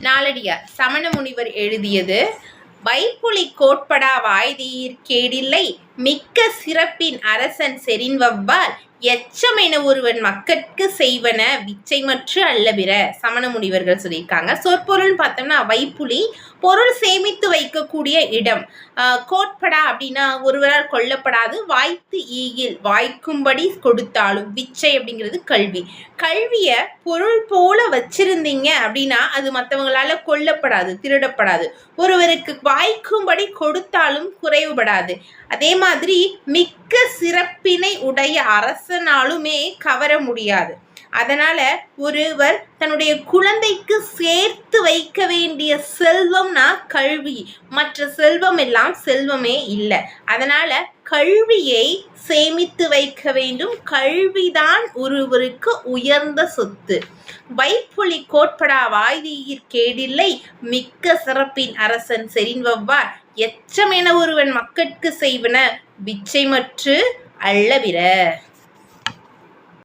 நாலடியார் சமண முனிவர் எழுதியது. வைப்புலி கோட்படா வாய்தீர் கேடில்லை மிக்க சிறப்பின் அரசன் செறின்வவ்வால் எச்சமென ஒருவன் மக்கட்கு செய்வன விச்சைமற்று அல்லபிற. சமண முனிவர்கள் சொல்லியிருக்காங்க. சொற்பொருள் பார்த்தோம்னா வைப்புலி பொருள் சேமித்து வைக்கக்கூடிய இடம். கோட்படா அப்படின்னா ஒருவரால் கொல்லப்படாது. வாய்த்து ஈகில் வாய்க்கும்படி கொடுத்தாலும். விச்சை அப்படிங்கிறது கல்வி. கல்வியை பொருள் போல வச்சிருந்தீங்க அப்படின்னா அது மற்றவங்களால கொல்லப்படாது, திருடப்படாது. ஒருவருக்கு வாய்க்கும்படி கொடுத்தாலும் குறைவுபடாது. அதே மாதிரி மிக்க சிறப்பினை உடைய அரசனாலுமே கவர முடியாது. அதனால ஒருவர் தன்னுடைய குழந்தைக்கு சேர்த்து வைக்க வேண்டிய செல்வம்னா கல்வி. மற்ற செல்வம் எல்லாம் செல்வமே இல்லை. அதனால கல்வியை சேமித்து வைக்க வேண்டும். கல்விதான் ஒருவருக்கு உயர்ந்த சொத்து. வைப்புலி கோட்படா வாய்தீர் கேடில்லை மிக்க சிறப்பின் அரசன் செறின்வவ்வார் எச்சமென ஒருவன் மக்கட்கு செய்வன விச்சைமற்று அல்லபிற.